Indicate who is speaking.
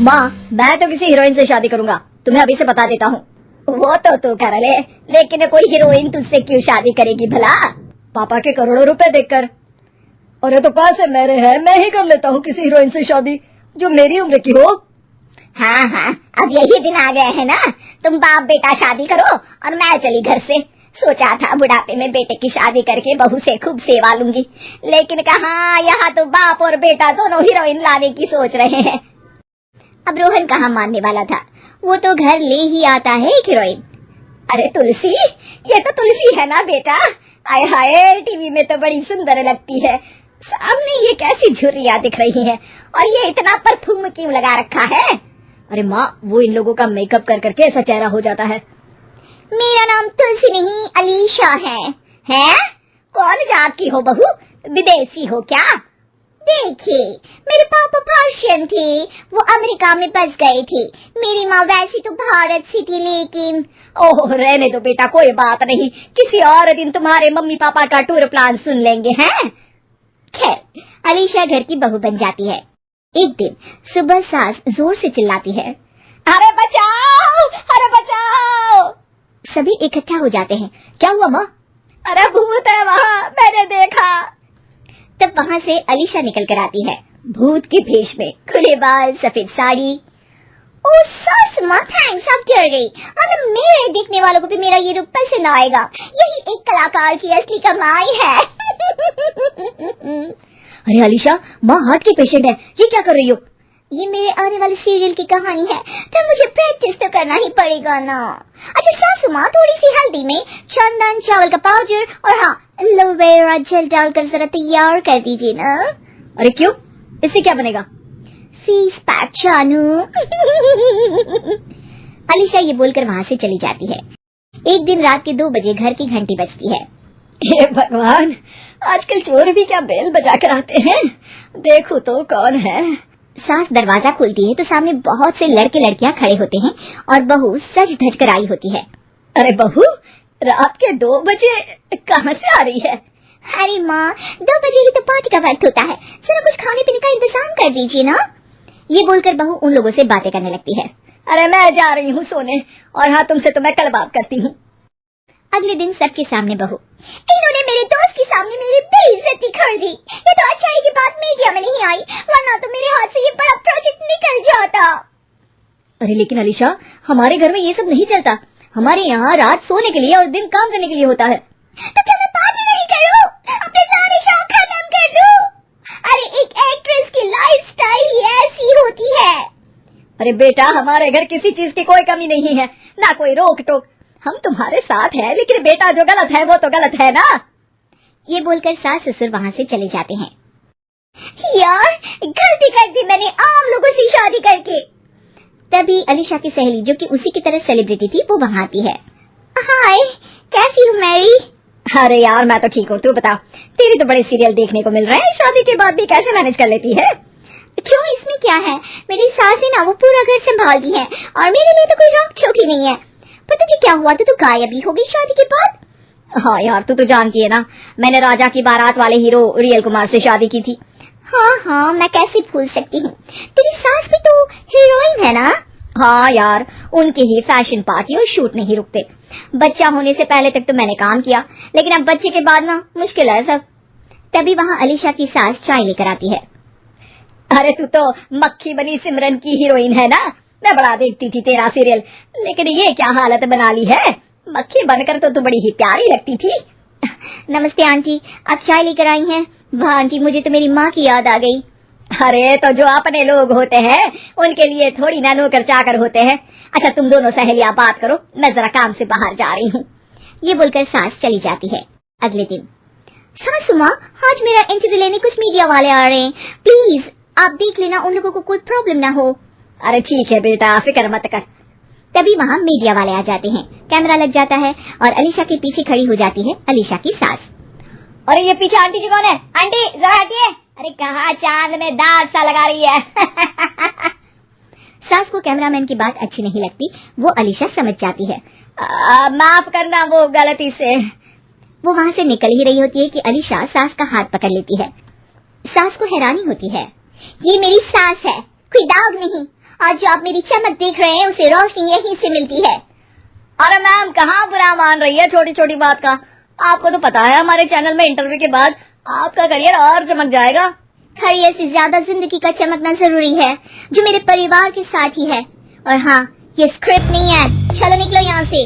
Speaker 1: माँ मैं तो किसी हीरोइन से शादी करूंगा, तुम्हें अभी से बता देता हूँ। वो तो तू कर ले, लेकिन कोई हीरोइन तुझसे क्यों शादी करेगी भला? पापा के करोड़ों रुपए देखकर। अरे तो पैसे मेरे हैं, मैं ही कर लेता हूँ किसी हीरोइन से शादी जो मेरी उम्र की हो। हाँ हाँ, अब यही दिन आ गए हैं ना, तुम बाप बेटा शादी करो और मैं चली घर से। सोचा था बुढ़ापे में बेटे की शादी करके बहू से खूब सेवा लूंगी, लेकिन कहाँ, यहाँ तो बाप और बेटा दोनों हीरोइन लाने की सोच रहे हैं। अब रोहन कहाँ मानने वाला था, वो तो घर ले ही आता है एक हीरोइन। अरे तुलसी, ये तो तुलसी है ना बेटा? आय हाय, टीवी में तो बड़ी सुंदर लगती है, सामने ये कैसी झुर्रियां दिख रही है, और ये इतना परफ्यूम क्यों लगा रखा है? अरे माँ, वो इन लोगों का मेकअप कर करके ऐसा चेहरा हो जाता है। मेरा नाम तुलसी नहीं अलीशा है। हैं? कौन जात की हो बहू, विदेशी हो क्या? देखिए, मेरे पापा पर्शियन थे, वो अमेरिका में बस गए थे। मेरी माँ वैसी तो भारत से थी, लेकिन ओह रहने दो बेटा, कोई बात नहीं, किसी और दिन तुम्हारे मम्मी पापा का टूर प्लान सुन लेंगे हैं। खैर, अलीशा घर की बहू बन जाती है। एक दिन सुबह सास जोर से चिल्लाती है, अरे बचाओ, अरे बचाओ। सभी इकट्ठा हो जाते हैं। क्या हुआ माँ? अरे भूत है वहाँ, मैंने देखा। तब वहाँ से अलीशा निकल कर आती है, भूत के भेष में, खुले बाल, सफेद साड़ी। ओ सास माँ, थैंक्स, अब डर गई। अब मेरे देखने वालों को भी मेरा ये रूप पसंद आएगा, यही एक कलाकार की असली कमाई है। अरे अलीशा, माँ हार्ट की पेशेंट है, ये क्या कर रही हो? ये मेरे आने वाले सीरियल की कहानी है, तो मुझे प्रैक्टिस तो करना ही पड़ेगा ना। अच्छा सासू माँ, थोड़ी सी हल्दी में चंदन, चावल का पाउडर और हाँ एलोवेरा जेल डालकर जरा तैयार कर दीजिए ना। अरे क्यों, इससे क्या बनेगा? फीस पैक जानू। अलीशा ये बोलकर वहाँ से चली जाती है। एक दिन रात के 2 बजे घर की घंटी बजती है। हे भगवान, आजकल चोर भी क्या बेल बजा कर आते हैं, देखो तो कौन है। सास दरवाजा खोलती है तो सामने बहुत से लड़के लड़कियां खड़े होते हैं और बहू सज धज कर आई होती है। अरे बहू, रात के 2 बजे कहाँ से आ रही है? अरे माँ, 2 बजे ही तो पार्टी का वक्त होता है, जरा कुछ खाने पीने का इंतजाम कर दीजिए ना। ये बोलकर बहू उन लोगों से बातें करने लगती है। अरे मैं जा रही हूँ सोने, और हाँ तुमसे तो मैं कल बात करती हूँ। अगले दिन सबके सामने बहू, इन्होंने मेरे दोस्त के सामने मेरी बेइज्जती कर दी। ये तो अच्छा है कि बात मीडिया में नहीं आई, वरना तो मेरे हाथ से ये बड़ा प्रोजेक्ट निकल जाता। अरे लेकिन अलीशा, हमारे घर में ये सब नहीं चलता, हमारे यहाँ रात सोने के लिए और दिन काम करने के लिए होता है। तो क्या मैं पार्टी नहीं करूँ, अपने सारे शौक खत्म कर दूँ? अरे एक एक्ट्रेस की लाइफस्टाइल ही ऐसी होती है। अरे बेटा, हमारे घर किसी चीज की कोई कमी नहीं है, ना कोई रोक टोक, हम तुम्हारे साथ हैं, लेकिन बेटा जो गलत है वो तो गलत है ना। ये बोलकर सास ससुर वहाँ से चले जाते हैं। यार, गलती कर दी मैंने आम लोगों से शादी करके। तभी अलीशा की सहेली, जो कि उसी की तरह सेलिब्रिटी थी, वो वहाँ आती है। हाय, कैसी हो मैरी? अरे यार मैं तो ठीक हूँ, तू बता, तेरी तो बड़े सीरियल देखने को मिल रहे हैं, शादी के बाद भी कैसे मैनेज कर लेती है? क्यों, इसमें क्या है, मेरी सास है ना, वो पूरा घर संभालती है और मेरे लिए तो कोई रोक टोक ही नहीं है। पर तुझे क्या हुआ, तू गायब ही हो गई शादी के बाद? हाँ यार, तू तो जानती है ना, मैंने राजा की बारात वाले हीरो रियल कुमार से शादी की थी। हाँ हाँ, मैं कैसे भूल सकती हूँ, तेरी सास भी तो हीरोइन है ना? हाँ यार, उनके ही फैशन पार्टी और शूट नहीं रुकते। बच्चा होने से पहले तक तो मैंने काम किया, लेकिन अब बच्चे के बाद ना मुश्किल है सब। तभी वहाँ अलीशा की सास चाय लेकर आती है। अरे तू तो मक्खी बनी सिमरन की हीरोइन है ना, मैं बड़ा देखती थी तेरा सीरियल, लेकिन ये क्या हालत बना ली है, मक्खी बनकर तो तू बड़ी ही प्यारी लगती थी। नमस्ते आंटी, आप चाय लेकर आई हैं? वाह आंटी, मुझे तो मेरी माँ की याद आ गई। अरे तो जो अपने लोग होते हैं उनके लिए थोड़ी ना नौकर चाकर होते हैं। अच्छा तुम दोनों सहेलियां बात करो, मैं जरा काम से बाहर जा रही हूँ। ये बोलकर सास चली जाती है। अगले दिन, सासू माँ, आज मेरा इंटरव्यू लेने कुछ मीडिया वाले आ रहे हैं, प्लीज आप देख लेना, उन लोगों को कोई प्रॉब्लम ना हो। अरे ठीक है बेटा, फिक्र मत कर। तभी वहाँ मीडिया वाले आ जाते हैं, कैमरा लग जाता है और अलीशा के पीछे खड़ी हो जाती है अलीशा की सास। अरे ये पीछे आंटी जी कौन है? आंटी जरा हटिए। अरे कहाँ चांद में दाग सा लगा रही है। सास को कैमरामैन की बात अच्छी नहीं लगती, वो अलीशा समझ जाती है। माफ करना, वो गलती से। वो वहाँ से निकल ही रही होती है कि अलीशा सास का हाथ पकड़ लेती है। सास को हैरानी होती है, ये मेरी सास है, कोई दाग नहीं, आज जो आप मेरी चमक देख रहे हैं उसे रोशनी यहीं से मिलती है।
Speaker 2: अरे मैम कहाँ बुरा मान रही है छोटी छोटी बात का। आपको तो पता है हमारे चैनल में इंटरव्यू के बाद आपका करियर और चमक जाएगा।
Speaker 1: करियर से ज्यादा जिंदगी का चमकना जरूरी है, जो मेरे परिवार के साथ ही है। और हाँ, ये स्क्रिप्ट नहीं है, चलो निकलो यहाँ से।